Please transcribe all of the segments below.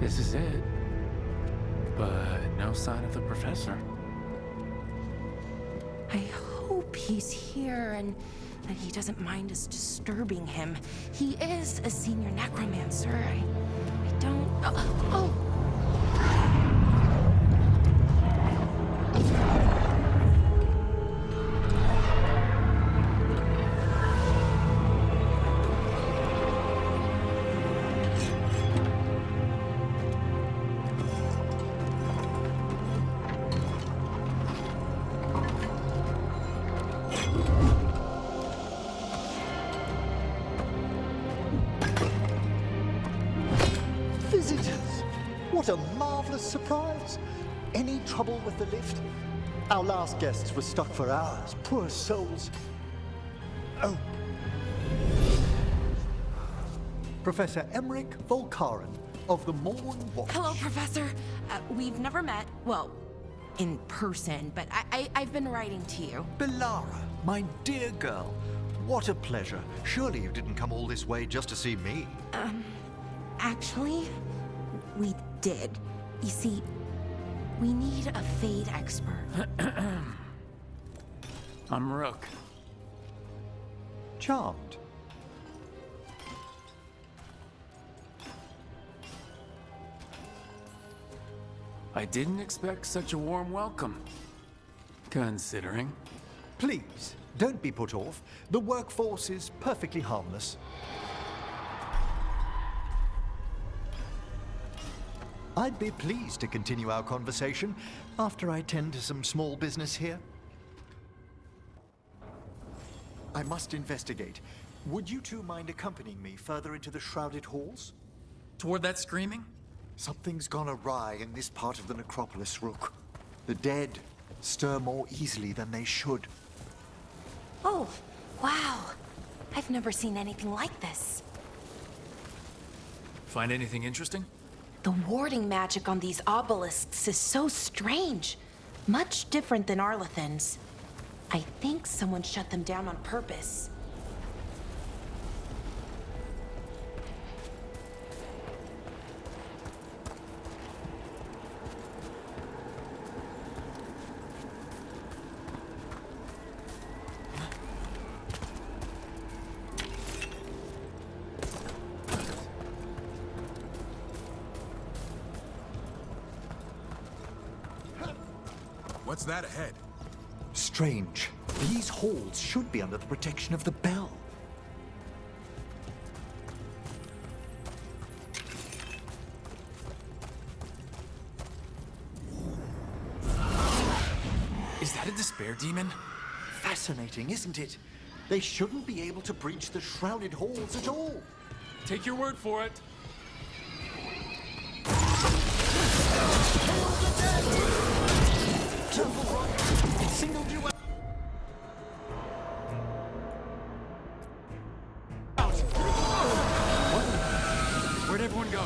This is it. But no sign of the professor. I hope he's here and that he doesn't mind us disturbing him. He is a senior necromancer. I don't... Oh! Visitors! What a marvelous surprise! Any trouble with the lift? Our last guests were stuck for hours. Poor souls. Oh. Professor Emmerich Volkaren of the Morn Watch. Hello, Professor. We've never met, well, in person, but I've been writing to you. Belara, my dear girl. What a pleasure. Surely you didn't come all this way just to see me. Actually, we did. You see, we need a Fade expert. I'm Rook. Charmed. I didn't expect such a warm welcome. Considering. Please, don't be put off. The workforce is perfectly harmless. I'd be pleased to continue our conversation after I tend to some small business here. I must investigate. Would you two mind accompanying me further into the shrouded halls? Toward that screaming? Something's gone awry in this part of the necropolis, Rook. The dead stir more easily than they should. Oh, wow. I've never seen anything like this. Find anything interesting? The warding magic on these obelisks is so strange. Much different than Arlethan's. I think someone shut them down on purpose. What's that ahead? Strange. These halls should be under the protection of the bell. Is that a despair demon? Fascinating, isn't it? They shouldn't be able to breach the shrouded halls at all. Take your word for it. It singled you out. Where'd everyone go?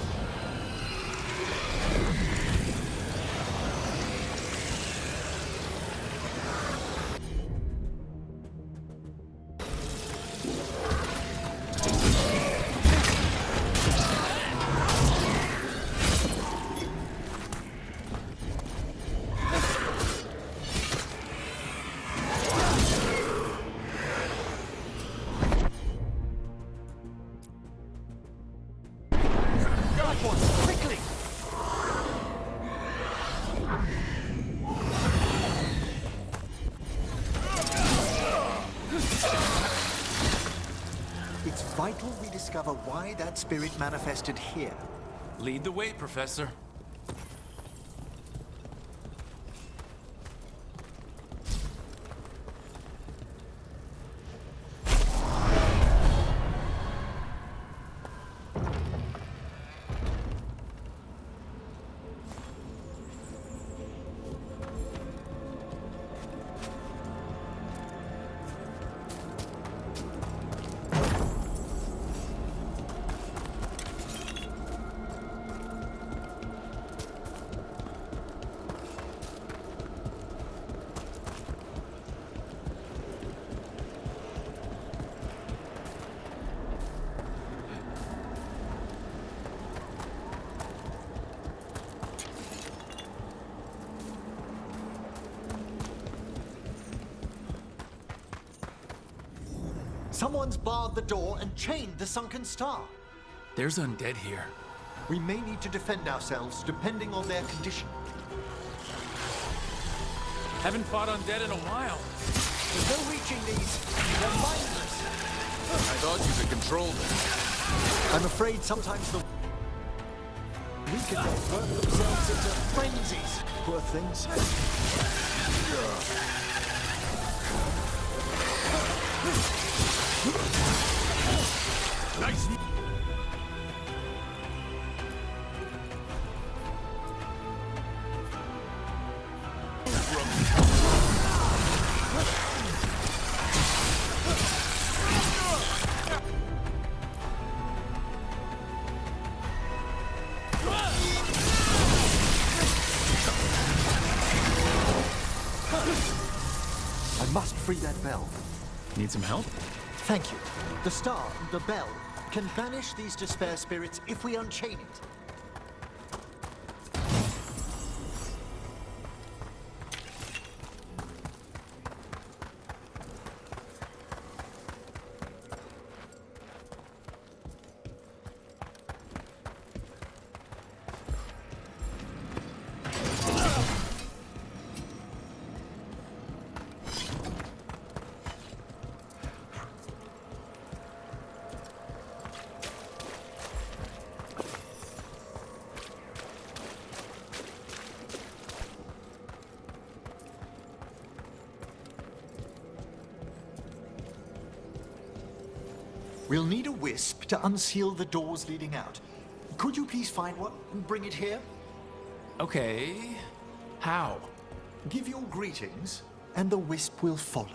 Quickly! It's vital we discover why that spirit manifested here. Lead the way, Professor. Someone's barred the door and chained the sunken star. There's undead here. We may need to defend ourselves depending on their condition. Haven't fought undead in a while. There's no reaching these. They're mindless. I thought you could control them. I'm afraid sometimes the weaken men work themselves into frenzies. Poor things. Nice. I must free that bell. Need some help? Thank you. The star, the bell, can banish these despair spirits if we unchain it. We'll need a wisp to unseal the doors leading out. Could you please find one and bring it here? Okay. How? Give your greetings, and the wisp will follow.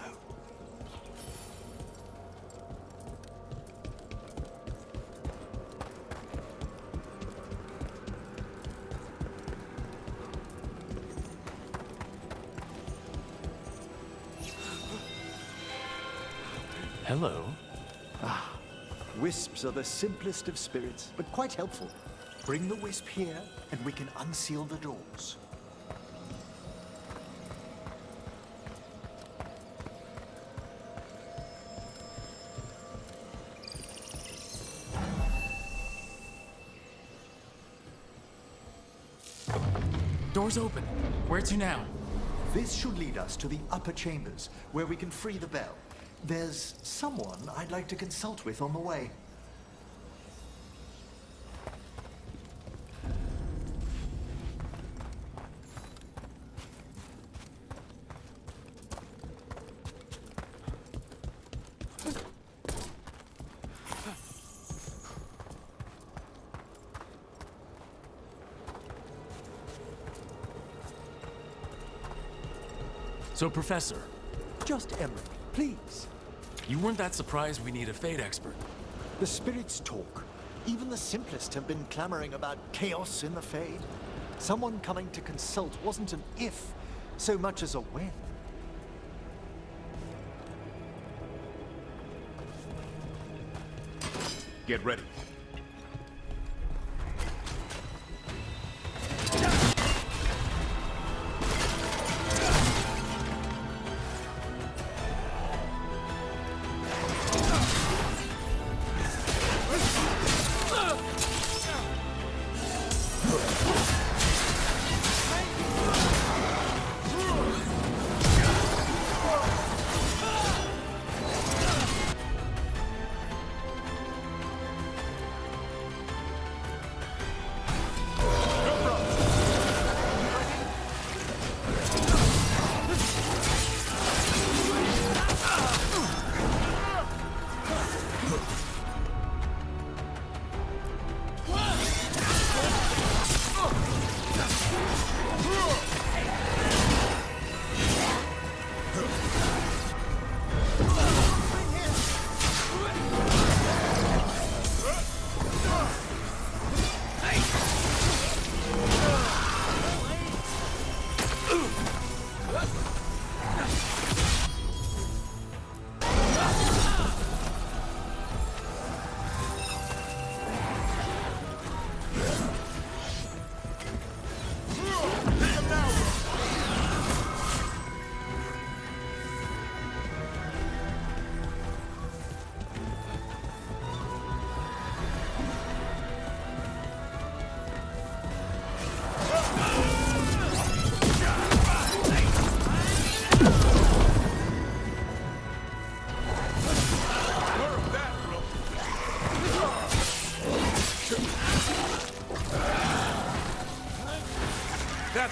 Hello. Wisps are the simplest of spirits, but quite helpful. Bring the wisp here, and we can unseal the doors. Door's open. Where to now? This should lead us to the upper chambers, where we can free the bell. There's someone I'd like to consult with on the way. So, Professor, Just Emery, please. you weren't that surprised we need a fate expert. The spirits talk. Even the simplest have been clamoring about chaos in the Fade. Someone coming to consult wasn't an if, so much as a when. Get ready.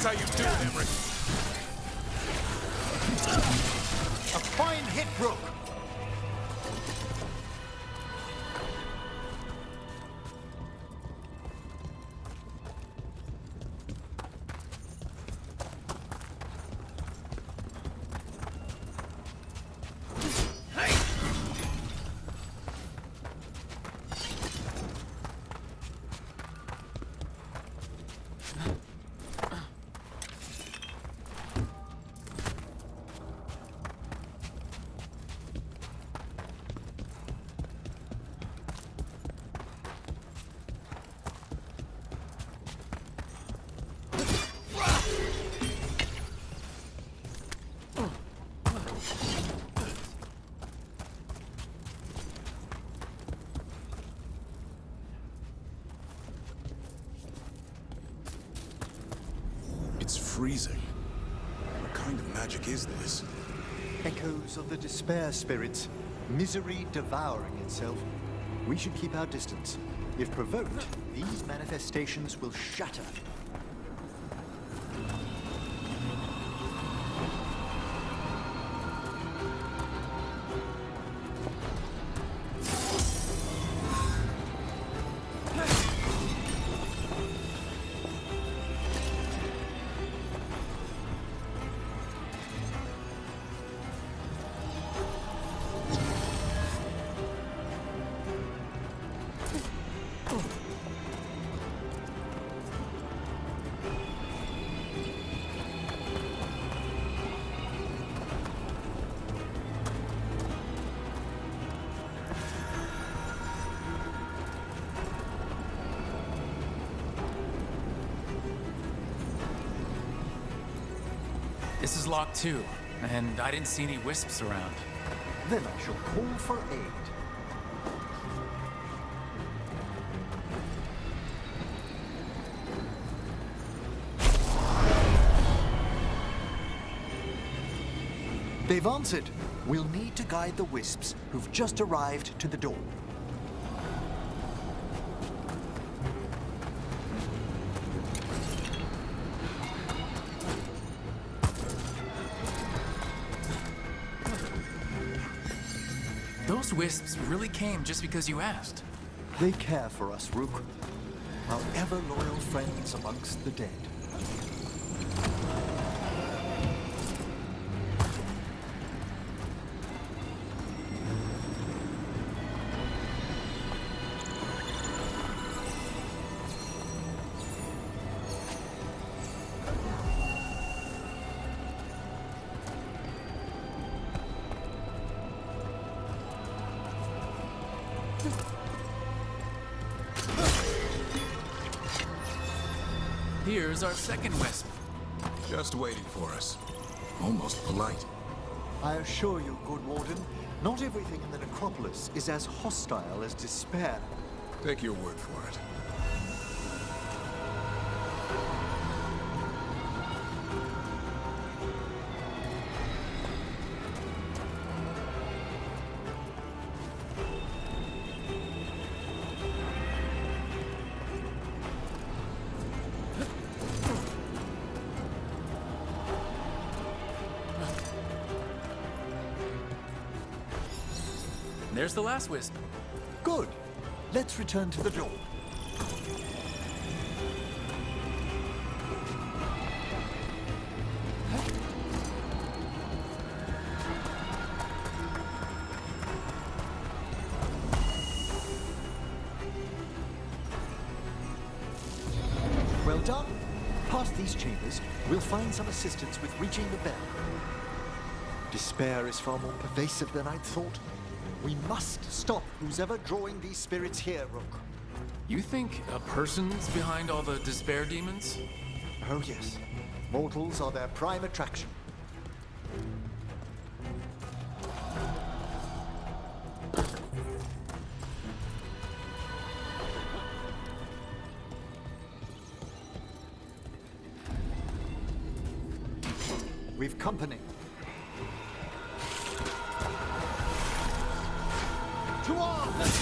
That's how you do it, Emery. A fine hit, Rook. It's freezing. What kind of magic is this? Echoes of the despair spirits, misery devouring itself. We should keep our distance. If provoked, these manifestations will shatter. This is locked too, and I didn't see any wisps around. Then I shall call for aid. They've answered. We'll need to guide the wisps who've just arrived to the door. Those wisps really came just because you asked. They care for us, Rook. Our ever-loyal friends amongst the dead. Here's our second wisp. Just waiting for us. Almost polite. I assure you, good warden, not everything in the necropolis is as hostile as despair. Take your word for it. There's the last wisp. Good. Let's return to the door. Well done. Past these chambers, we'll find some assistance with reaching the bell. Despair is far more pervasive than I'd thought. We must stop who's ever drawing these spirits here, Rook. You think a person's behind all the despair demons? Oh, yes. Mortals are their prime attraction. We've company. To arms!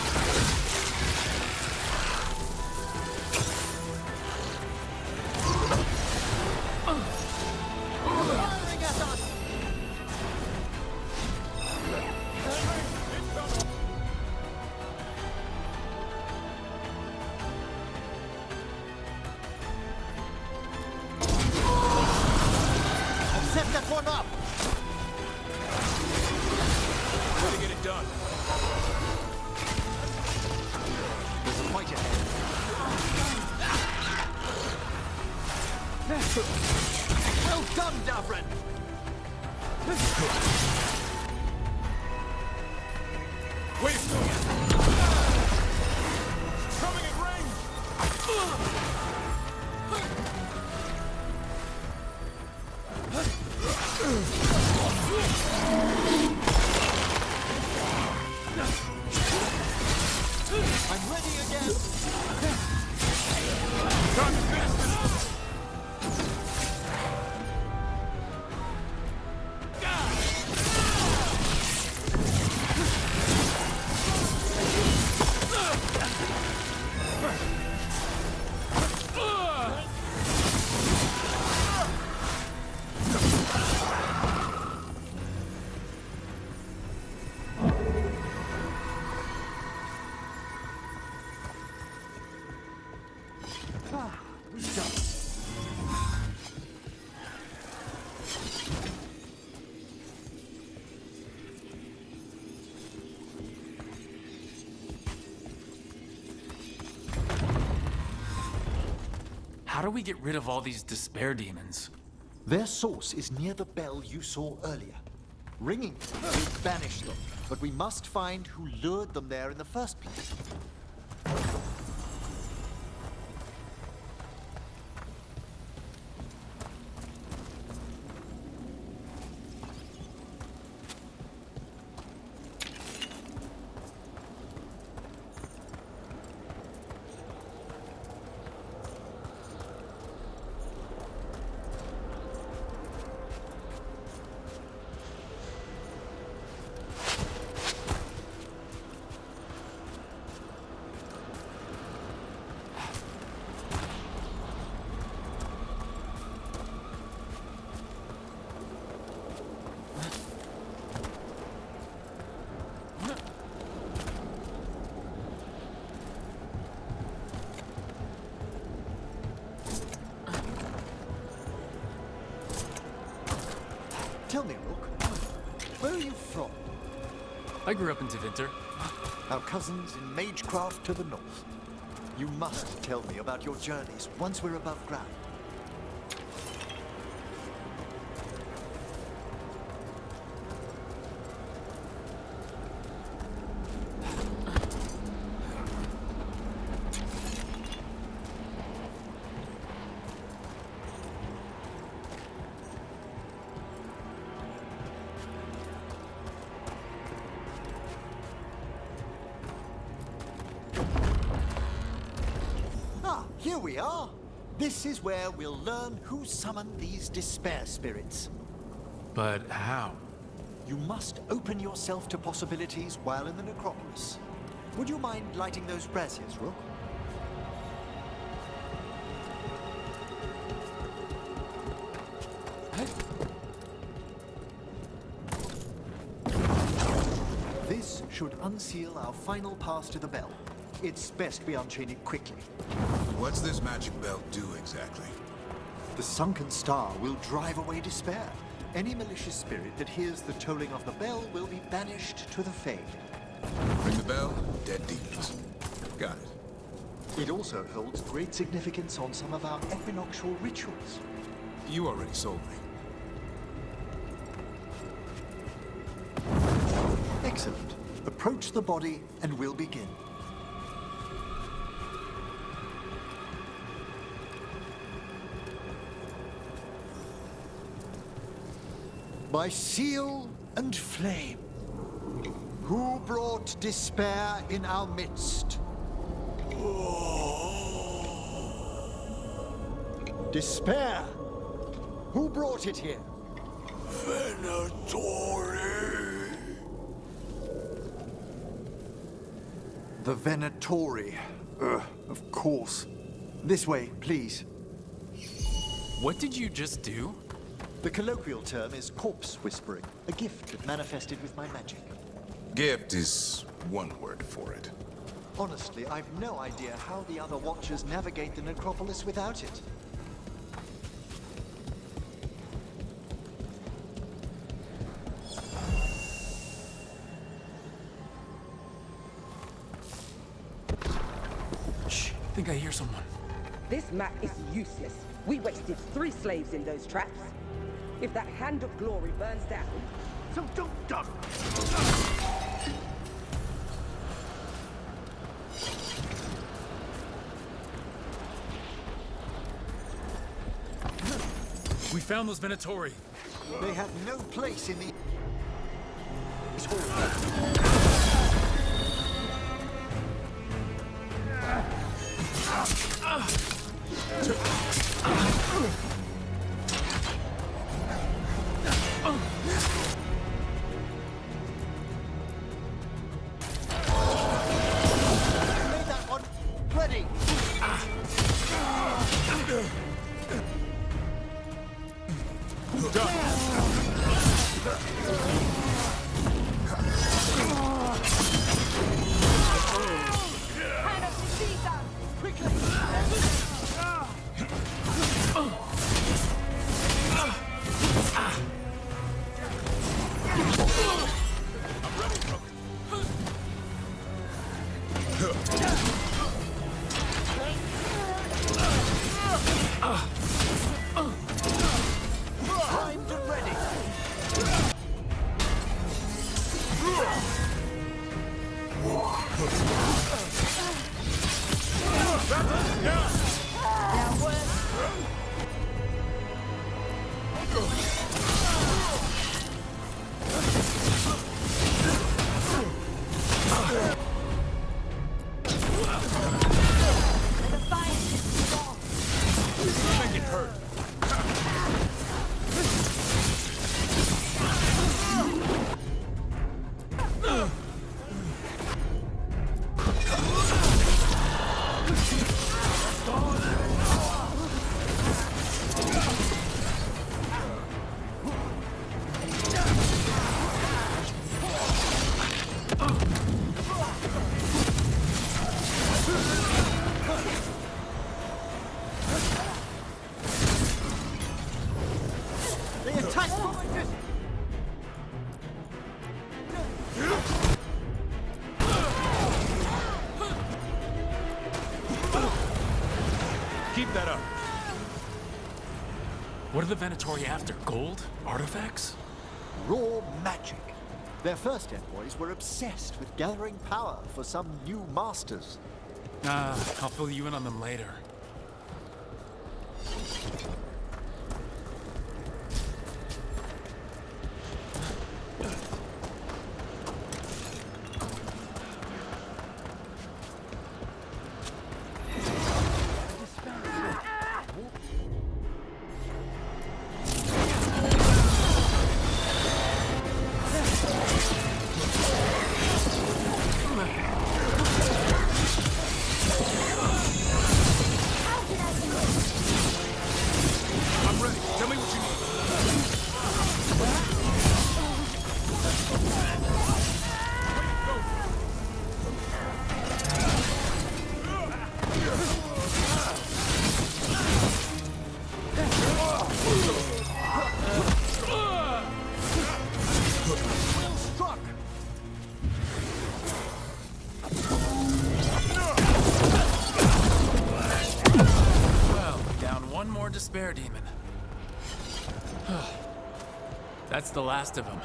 done. There's a fight ahead. Well done, Davran! Wait! Coming in range! I'm ready again! Time to finish this! We've done it. How do we get rid of all these despair demons? Their source is near the bell you saw earlier. Ringing it will banish them, but we must find who lured them there in the first place. Tell me, Rook, where are you from? I grew up in Tevinter. Our cousins in Magecraft to the north. You must tell me about your journeys once we're above ground. Here we are. This is where we'll learn who summoned these despair spirits. But how? You must open yourself to possibilities while in the necropolis. Would you mind lighting those braziers, Rook? This should unseal our final pass to the bell. It's best we unchain it quickly. What's this magic bell do exactly? The sunken star will drive away despair. Any malicious spirit that hears the tolling of the bell will be banished to the Fade. Ring the bell, dead demons. Got it. It also holds great significance on some of our equinoctial rituals. You already sold me. Excellent. Approach the body and we'll begin. By seal and flame, who brought despair in our midst? Despair? Who brought it here? Venatori. The Venatori. Of course. This way, please. What did you just do? The colloquial term is corpse whispering, a gift that manifested with my magic. Gift is one word for it. Honestly, I've no idea how the other Watchers navigate the necropolis without it. think I hear someone. This map is useless. We wasted 3 slaves in those traps. If that Hand of Glory burns down, so don't duck! We found those Venatori. They have no place in the... Made that one ready. Primed and ready. Make it hurt. They attack! Keep that up. What are the Venatori after? Gold? Artifacts? Raw magic. Their first envoys were obsessed with gathering power for some new masters. I'll fill you in on them later. I'm ready. Tell me what you need. Struck! Well, down one more despair demon. That's the last of them.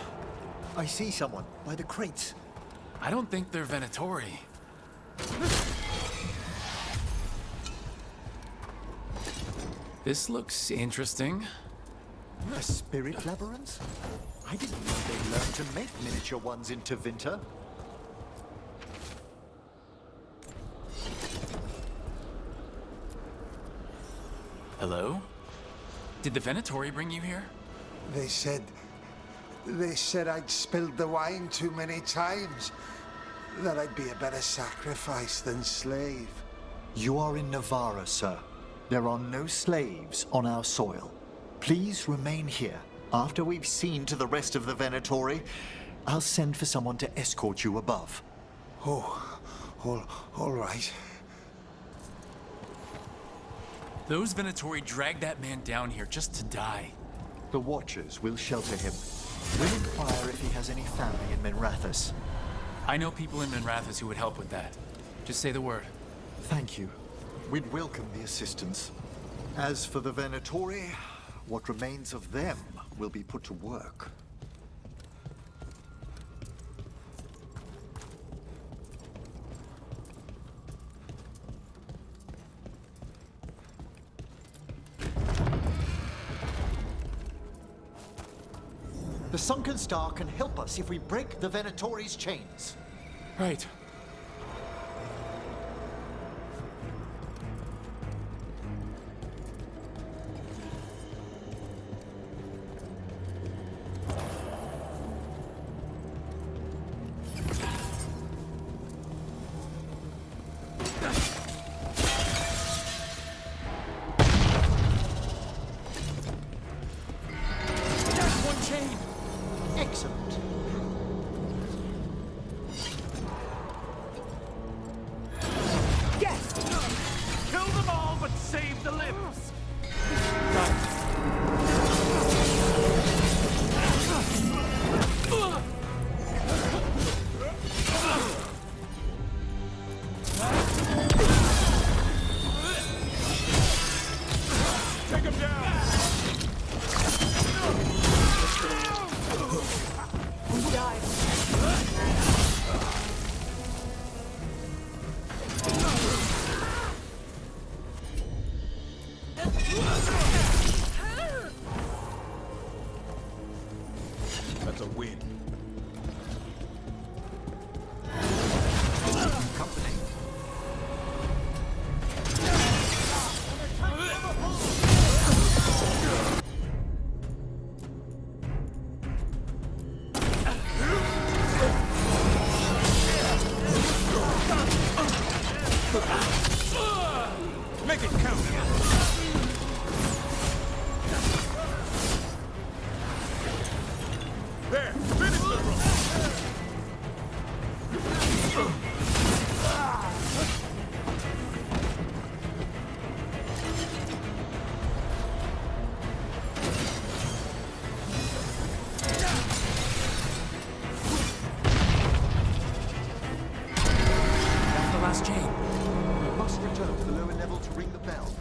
I see someone by the crates. I don't think they're Venatori. This looks interesting. A spirit labyrinth? I didn't know they learned to make miniature ones in Tevinter. Hello? Did the Venatori bring you here? They said I'd spilled the wine too many times. That I'd be a better sacrifice than slave. You are in Navarra, sir. There are no slaves on our soil. Please remain here. After we've seen to the rest of the Venatori, I'll send for someone to escort you above. Oh, all right. Those Venatori dragged that man down here just to die. The Watchers will shelter him. We'll inquire if he has any family in Minrathous. I know people in Minrathous who would help with that. Just say the word. Thank you. We'd welcome the assistance. As for the Venatori, what remains of them will be put to work. The sunken star can help us if we break the Venatori's chains. Right. Excellent. Yes! Kill them all, but save the limbs! Take him down! Who died? That's a win. Company. Make it count. There, finish the room. That's the last chain. We must return to the lower level to ring the bell.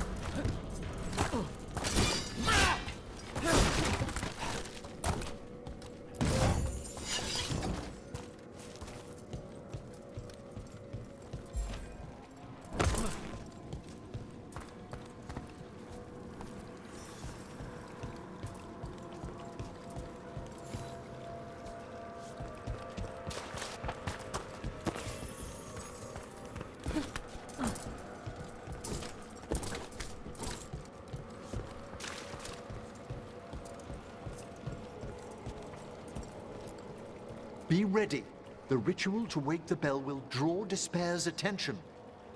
Be ready. The ritual to wake the bell will draw Despair's attention.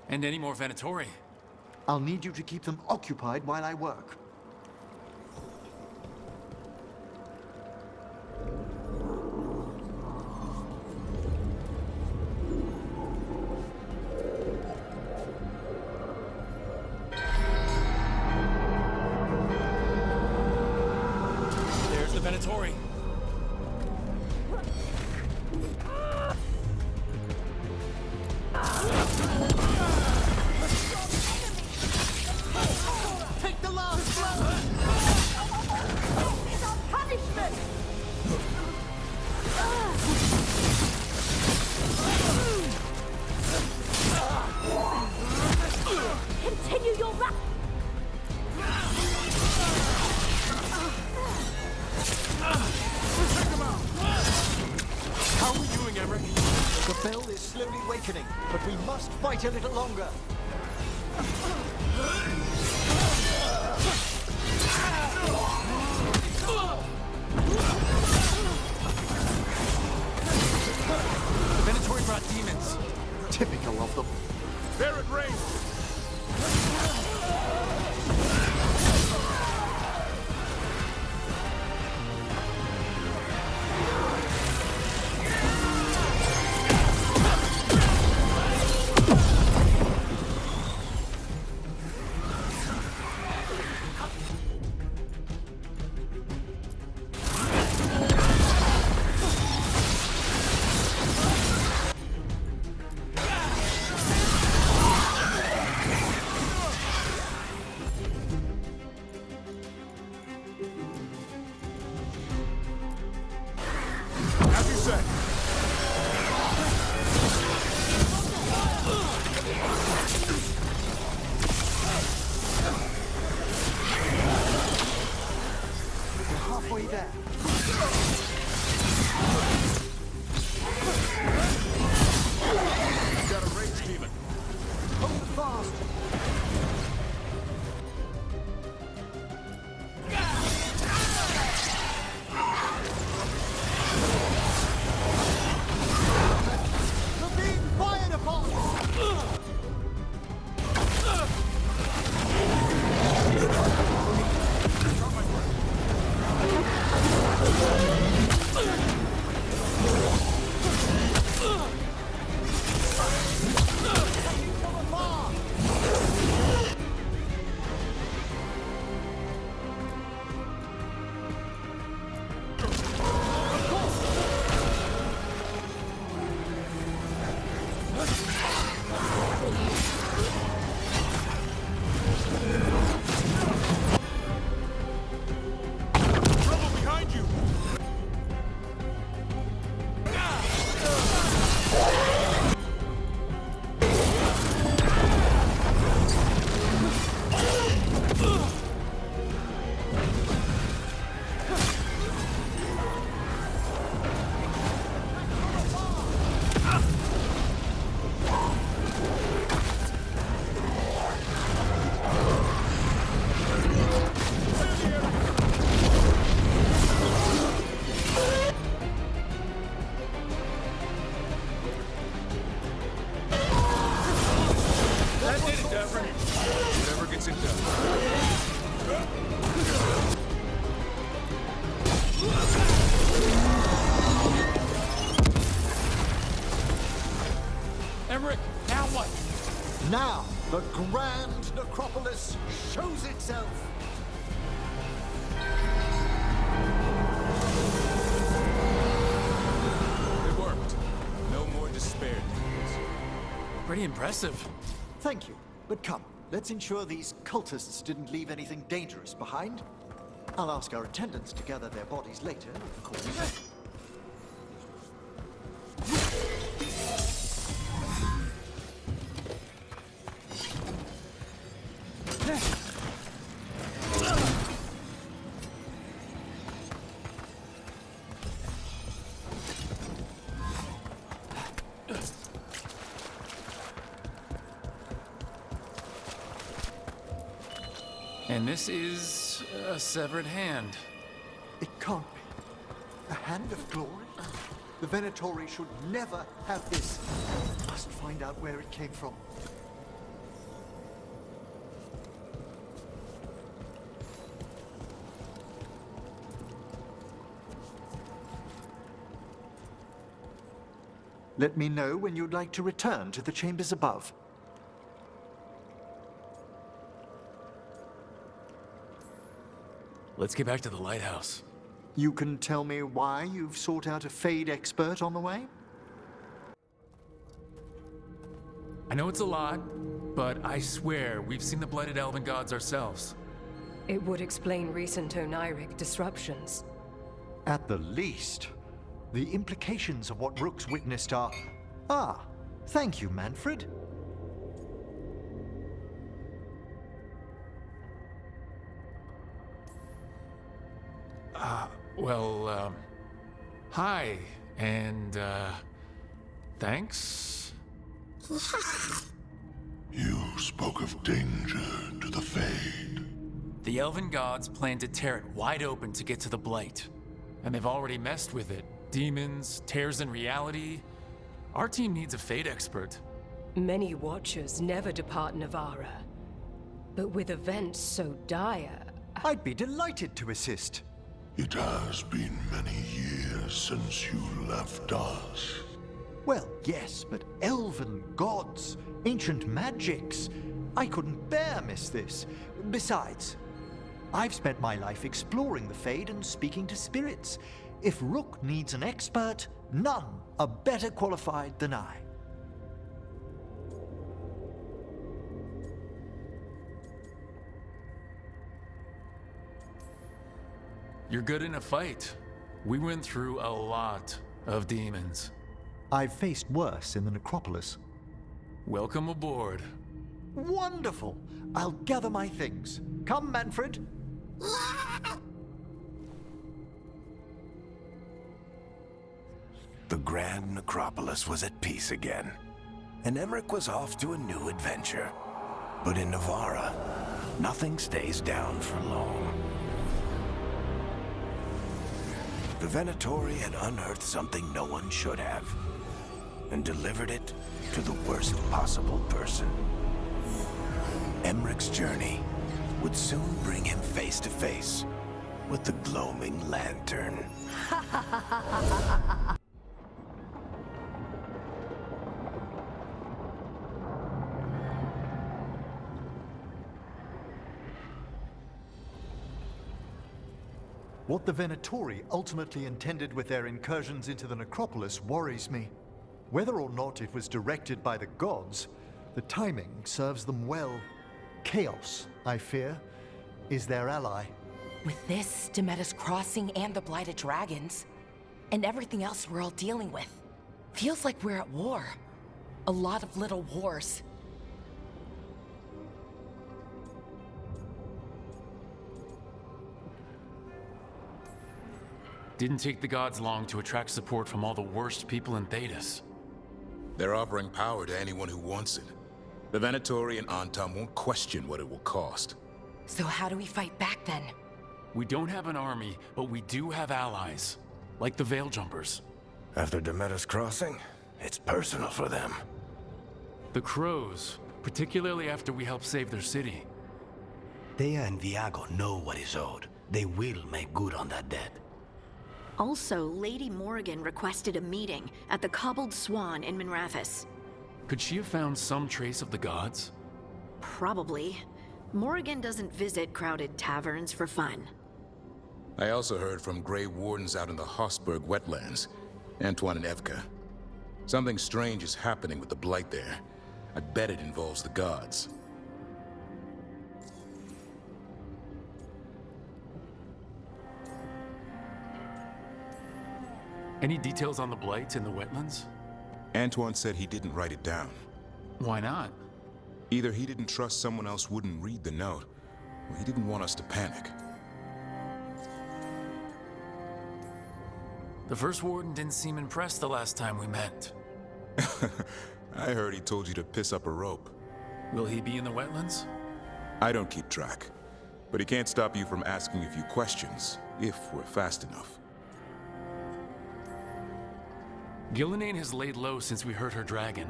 And any more Venatori. I'll need you to keep them occupied while I work. There's the Venatori. Take the last blow! It's our punishment! Continue your run! How are we doing, Emmerich? The bell is slowly wakening, but we must fight a little longer. The Venatori brought demons. Typical of them. There it rains. Emmerich, now what? Now, the grand necropolis shows itself. It worked. No more despair, demons. Pretty impressive. Thank you. But come, let's ensure these cultists didn't leave anything dangerous behind. I'll ask our attendants to gather their bodies later, of course. And this is a severed hand. It can't be. A hand of glory? The Venatori should never have this. Must find out where it came from. Let me know when you'd like to return to the chambers above. Let's get back to the lighthouse. You can tell me why you've sought out a Fade expert on the way? I know it's a lot, but I swear we've seen the blighted elven gods ourselves. It would explain recent Oniric disruptions. At the least, the implications of what Rook's witnessed are... Ah, thank you, Manfred. Hi, and, thanks? You spoke of danger to the Fade. The elven gods plan to tear it wide open to get to the blight. And they've already messed with it. Demons, tears in reality. Our team needs a Fade expert. Many Watchers never depart Navarra. But with events so dire... I'd be delighted to assist. It has been many years since you left us. Well, yes, but elven gods, ancient magics. I couldn't bear miss this. Besides, I've spent my life exploring the Fade and speaking to spirits. If Rook needs an expert, none are better qualified than I. You're good in a fight. We went through a lot of demons. I've faced worse in the necropolis. Welcome aboard. Wonderful! I'll gather my things. Come, Manfred. The Grand Necropolis was at peace again, and Emmerich was off to a new adventure. But in Navarra, nothing stays down for long. The Venatori had unearthed something no one should have, and delivered it to the worst possible person. Emmerich's journey would soon bring him face to face with the gloaming lantern. What the Venatori ultimately intended with their incursions into the necropolis worries me. Whether or not it was directed by the gods, the timing serves them well. Chaos, I fear, is their ally. With this, Demeter's Crossing and the Blighted Dragons, and everything else we're all dealing with, feels like we're at war. A lot of little wars. Didn't take the gods long to attract support from all the worst people in Thedas. They're offering power to anyone who wants it. The Venatori and Antam won't question what it will cost. So how do we fight back then? We don't have an army, but we do have allies. Like the Veil Jumpers. After Demeter's Crossing, it's personal for them. The Crows, particularly after we helped save their city. Thea and Viago know what is owed. They will make good on that debt. Also, Lady Morrigan requested a meeting at the Cobbled Swan in Minrathous. Could she have found some trace of the gods? Probably. Morrigan doesn't visit crowded taverns for fun. I also heard from Grey Wardens out in the Hossberg wetlands, Antoine and Evka. Something strange is happening with the Blight there. I bet it involves the gods. Any details on the Blight in the wetlands? Antoine said he didn't write it down. Why not? Either he didn't trust someone else wouldn't read the note, or he didn't want us to panic. The first warden didn't seem impressed the last time we met. I heard he told you to piss up a rope. Will he be in the wetlands? I don't keep track, but he can't stop you from asking a few questions, if we're fast enough. Gillenane has laid low since we heard her dragon,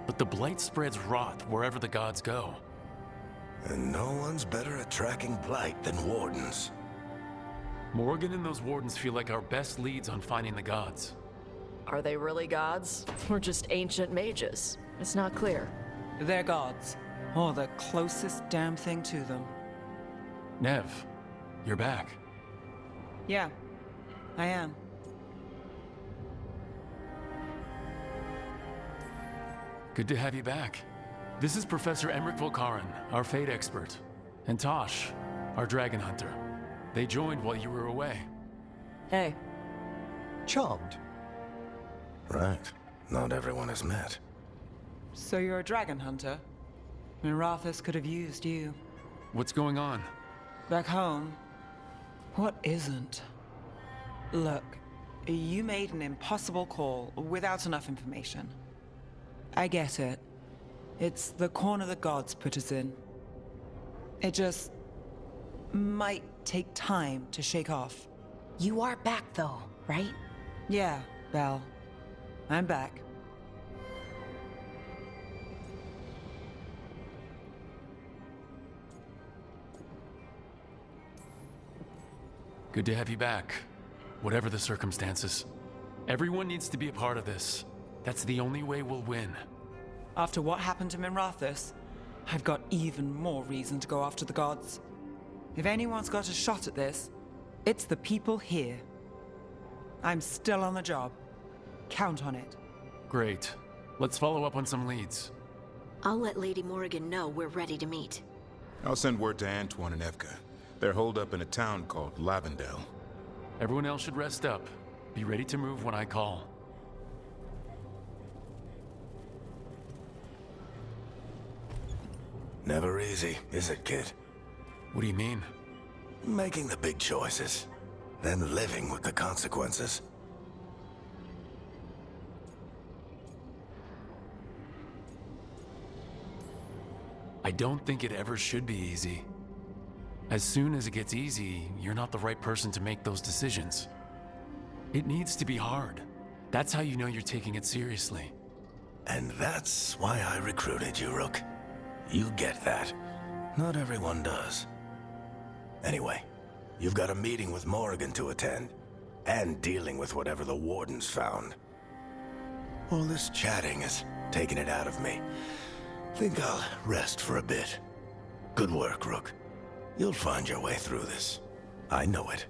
but the Blight spreads rot wherever the gods go. And no one's better at tracking Blight than Wardens. Morrigan and those wardens feel like our best leads on finding the gods. Are they really gods? Or just ancient mages? It's not clear. They're gods. Or the closest damn thing to them. Nev, you're back. Yeah, I am. Good to have you back. This is Professor Emmerich Volkaren, our Fate expert, and Tosh, our dragon hunter. They joined while you were away. Hey. Charmed. Right. Not everyone has met. So you're a dragon hunter? Mirathus could have used you. What's going on? Back home, what isn't? Look, you made an impossible call without enough information. I get it. It's the corner the gods put us in. It just might take time to shake off. You are back, though, right? Yeah, Belle. I'm back. Good to have you back, whatever the circumstances. Everyone needs to be a part of this. That's the only way we'll win. After what happened to Minrathus, I've got even more reason to go after the gods. If anyone's got a shot at this, it's the people here. I'm still on the job. Count on it. Great. Let's follow up on some leads. I'll let Lady Morrigan know we're ready to meet. I'll send word to Antoine and Evka. They're holed up in a town called Lavendale. Everyone else should rest up. Be ready to move when I call. Never easy, is it, kid? What do you mean? Making the big choices, then living with the consequences. I don't think it ever should be easy. As soon as it gets easy, you're not the right person to make those decisions. It needs to be hard. That's how you know you're taking it seriously. And that's why I recruited you, Rook. You get that. Not everyone does. Anyway, you've got a meeting with Morrigan to attend, and dealing with whatever the Wardens found. All this chatting is taking it out of me. Think I'll rest for a bit. Good work, Rook. You'll find your way through this. I know it.